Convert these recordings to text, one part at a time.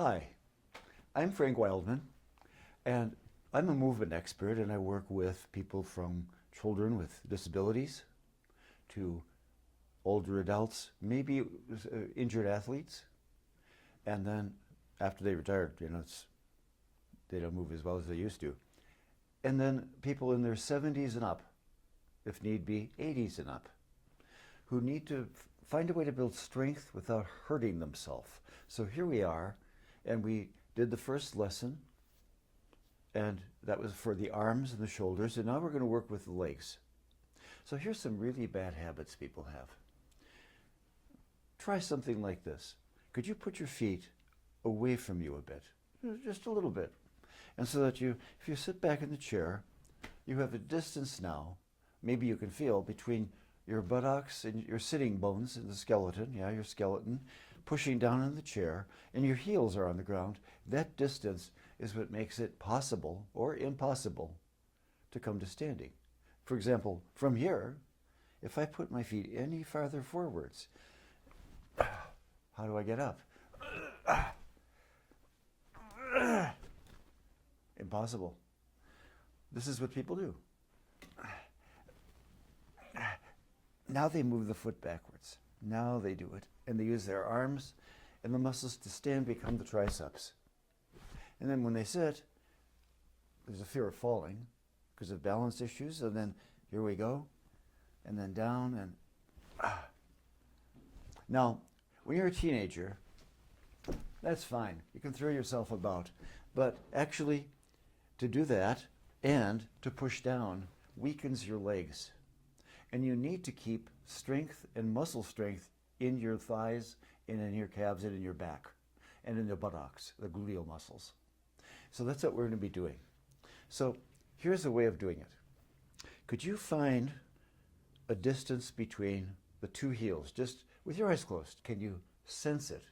Hi, I'm Frank Wildman, and I'm a movement expert, and I work with people from children with disabilities to older adults, maybe injured athletes, and then after they retire, they don't move as well as they used to. And then people in their 70s and up, if need be, 80s and up, who need to find a way to build strength without hurting themselves. So here we are, and we did the first lesson, and that was for the arms and the shoulders, and now we're going to work with the legs. So here's some really bad habits people have. Try something like this. Could you put your feet away from you a bit? Just a little bit. And so that if you sit back in the chair, you have a distance now, maybe you can feel, between your buttocks and your sitting bones and the skeleton, your skeleton, pushing down in the chair, and your heels are on the ground. That distance is what makes it possible or impossible to come to standing. For example, from here, if I put my feet any farther forwards, how do I get up? Impossible. This is what people do. Now they move the foot backwards. Now they do it. And they use their arms, and the muscles to stand become the triceps. And then when they sit, there's a fear of falling because of balance issues. And then here we go, and then down, and Now, when you're a teenager, that's fine. You can throw yourself about. But actually, to do that and to push down weakens your legs. And you need to keep strength and muscle strength in your thighs and in your calves and in your back and in the buttocks, the gluteal muscles. So that's what we're going to be doing. So here's a way of doing it. Could you find a distance between the two heels, just with your eyes closed? Can you sense it?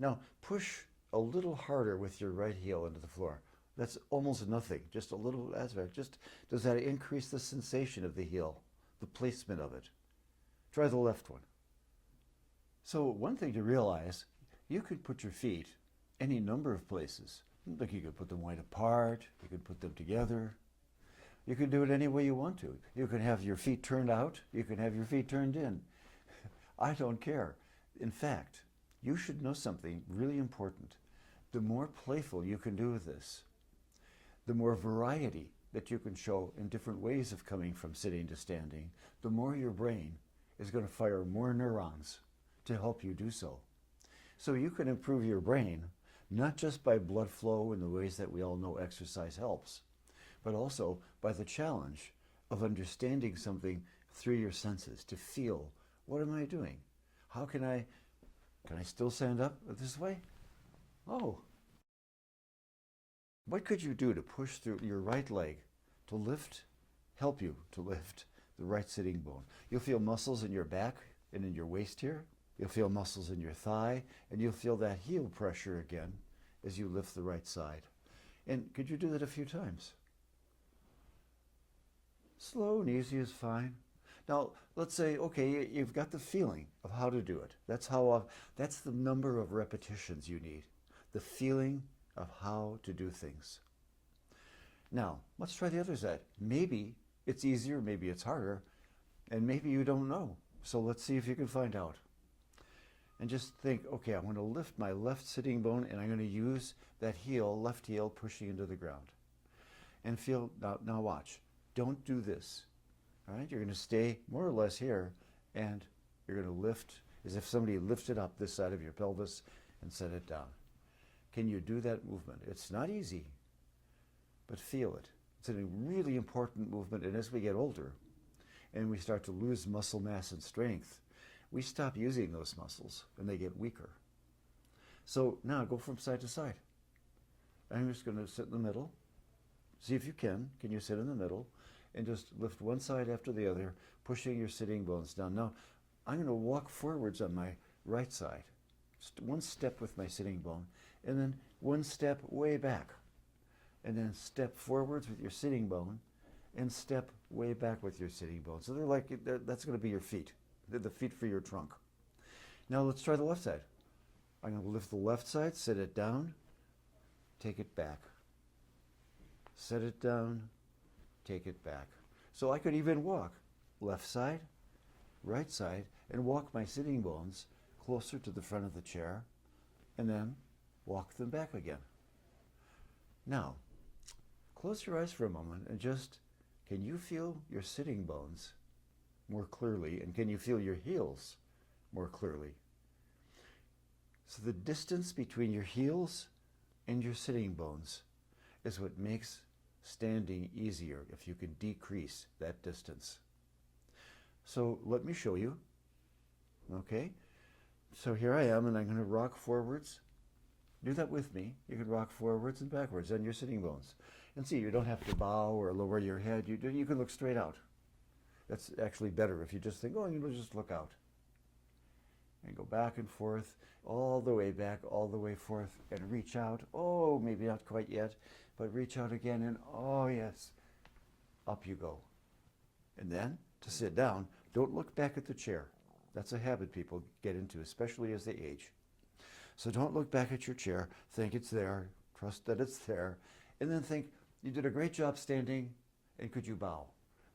Now push a little harder with your right heel into the floor. That's almost nothing, just a little aspect. Just does that increase the sensation of the heel, the placement of it? Try the left one. So one thing to realize, you could put your feet any number of places. Like you could put them wide apart, you could put them together. You can do it any way you want to. You can have your feet turned out, you can have your feet turned in. I don't care. In fact, you should know something really important. The more playful you can do with this, the more variety that you can show in different ways of coming from sitting to standing, the more your brain is going to fire more neurons to help you do so. So you can improve your brain, not just by blood flow in the ways that we all know exercise helps, but also by the challenge of understanding something through your senses, to feel, what am I doing? How can I still stand up this way? Oh. What could you do to push through your right leg to lift, help you to lift the right sitting bone? You'll feel muscles in your back and in your waist here. You'll feel muscles in your thigh, and you'll feel that heel pressure again as you lift the right side. And could you do that a few times? Slow and easy is fine. Now, let's say, okay, you've got the feeling of how to do it. That's the number of repetitions you need. The feeling of how to do things. Now, let's try the other side. Maybe it's easier, maybe it's harder, and maybe you don't know. So let's see if you can find out. And just think, okay, I'm going to lift my left sitting bone, and I'm going to use that heel, left heel, pushing into the ground. And feel, now watch, don't do this. All right, you're going to stay more or less here, and you're going to lift as if somebody lifted up this side of your pelvis and set it down. Can you do that movement? It's not easy, but feel it. It's a really important movement, and as we get older and we start to lose muscle mass and strength, we stop using those muscles and they get weaker. So now go from side to side. I'm just going to sit in the middle. See if you can. Can you sit in the middle? And just lift one side after the other, pushing your sitting bones down. Now, I'm going to walk forwards on my right side. Just one step with my sitting bone, and then one step way back. And then step forwards with your sitting bone, and step way back with your sitting bone. So that's going to be your feet. They're the feet for your trunk. Now let's try the left side. I'm going to lift the left side, sit it down, take it back. Set it down, take it back. So I could even walk left side, right side, and walk my sitting bones closer to the front of the chair, and then walk them back again. Now, close your eyes for a moment and just, can you feel your sitting bones more clearly, and can you feel your heels more clearly? So the distance between your heels and your sitting bones is what makes standing easier if you can decrease that distance. So let me show you. Okay, so here I am, and I'm going to rock forwards. Do that with me. You can rock forwards and backwards on your sitting bones. And see, you don't have to bow or lower your head. You can look straight out. That's actually better if you just think, oh, you just look out. And go back and forth, all the way back, all the way forth, and reach out. Oh, maybe not quite yet, but reach out again, and oh, yes, up you go. And then, to sit down, don't look back at the chair. That's a habit people get into, especially as they age. So don't look back at your chair, think it's there, trust that it's there, and then think, you did a great job standing, and could you bow?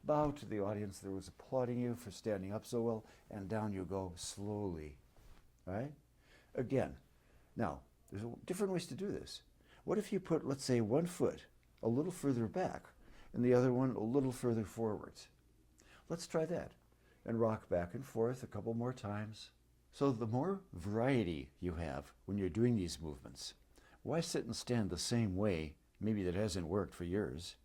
Bow to the audience that was applauding you for standing up so well, and down you go slowly, right? Again, now, there's different ways to do this. What if you put, let's say, one foot a little further back, and the other one a little further forwards? Let's try that, and rock back and forth a couple more times. So the more variety you have when you're doing these movements, why sit and stand the same way, maybe that hasn't worked for years?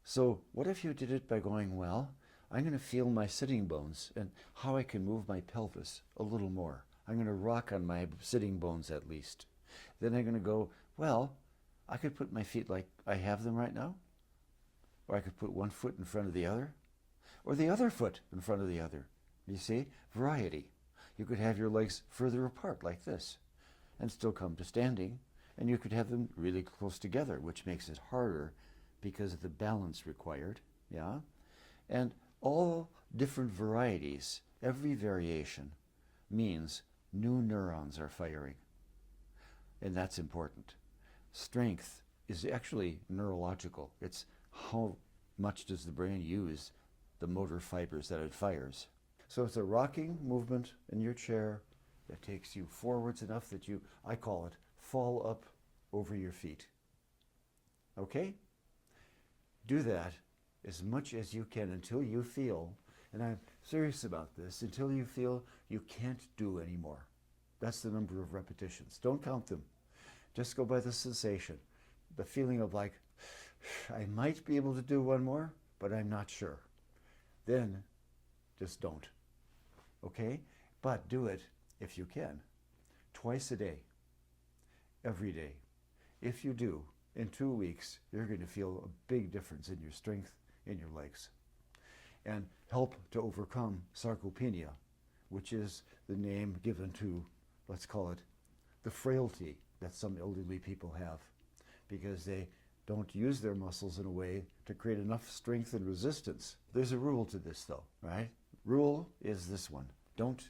So what if you did it by going, well, I'm going to feel my sitting bones and how I can move my pelvis a little more. I'm going to rock on my sitting bones at least. Then I'm going to go, well, I could put my feet like I have them right now, or I could put one foot in front of the other, or the other foot in front of the other. You see, variety. You could have your legs further apart like this and still come to standing, and you could have them really close together, which makes it harder because of the balance required, yeah? And all different varieties, every variation means new neurons are firing, and that's important. Strength is actually neurological. It's how much does the brain use the motor fibers that it fires. So it's a rocking movement in your chair that takes you forwards enough that you, I call it, fall up over your feet. Okay? Do that as much as you can until you feel, and I'm serious about this, until you feel you can't do anymore. That's the number of repetitions. Don't count them. Just go by the sensation, the feeling of like, I might be able to do one more, but I'm not sure. Then just don't. Okay? But do it if you can. Twice a day. Every day. If you do, in 2 weeks, you're going to feel a big difference in your strength in your legs. And help to overcome sarcopenia, which is the name given to, let's call it, the frailty that some elderly people have, because they don't use their muscles in a way to create enough strength and resistance. There's a rule to this though, right? Rule is this one. Don't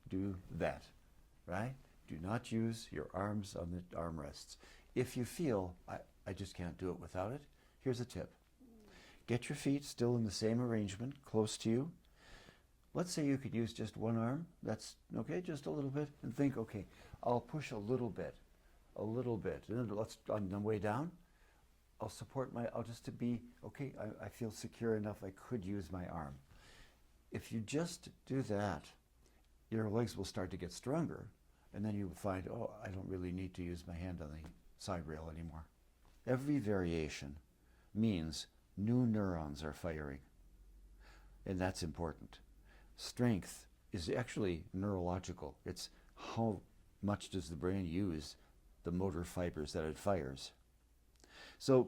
do that, right? Do not use your arms on the armrests. If you feel, I just can't do it without it, here's a tip. Get your feet still in the same arrangement, close to you. Let's say you could use just one arm. That's okay, just a little bit. And think, okay, I'll push a little bit. And then let's, on the way down, I'll support I'll just to be, okay, I feel secure enough I could use my arm. If you just do that, your legs will start to get stronger, and then you will find, oh, I don't really need to use my hand on the side rail anymore. Every variation means new neurons are firing, and that's important. Strength is actually neurological. It's how much does the brain use the motor fibers that it fires. So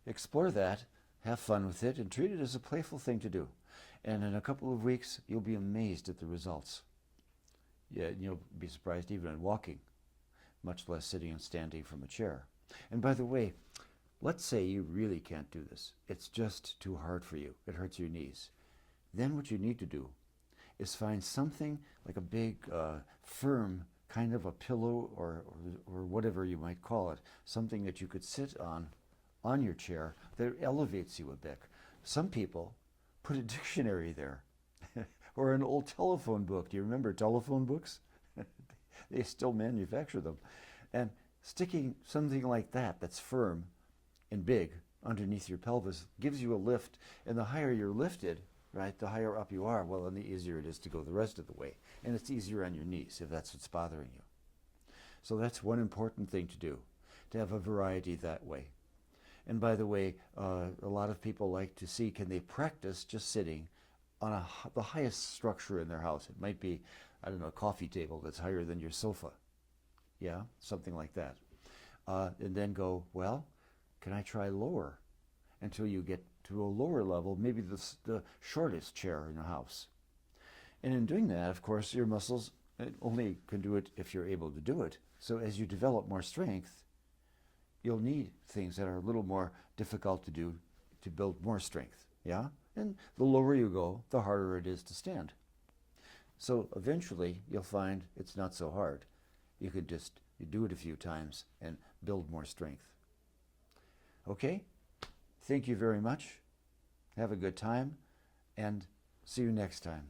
explore that, have fun with it, and treat it as a playful thing to do. And in a couple of weeks, you'll be amazed at the results. Yeah, you'll be surprised even in walking, much less sitting and standing from a chair. And by the way, let's say you really can't do this. It's just too hard for you. It hurts your knees. Then what you need to do is find something like a big, firm kind of a pillow or whatever you might call it, something that you could sit on your chair that elevates you a bit. Some people put a dictionary there or an old telephone book. Do you remember telephone books? They still manufacture them. And sticking something like that that's firm and big underneath your pelvis gives you a lift, and the higher you're lifted, right, the higher up you are, well, then the easier it is to go the rest of the way. And it's easier on your knees if that's what's bothering you. So that's one important thing to do, to have a variety that way. And by the way, a lot of people like to see, can they practice just sitting on the highest structure in their house? It might be, I don't know, a coffee table that's higher than your sofa. Yeah, something like that. And then go, well, can I try lower until you get to a lower level, maybe the shortest chair in the house. And in doing that, of course, your muscles only can do it if you're able to do it. So as you develop more strength, you'll need things that are a little more difficult to do to build more strength. Yeah? And the lower you go, the harder it is to stand. So eventually, you'll find it's not so hard. You do it a few times and build more strength. Okay? Thank you very much. Have a good time, and see you next time.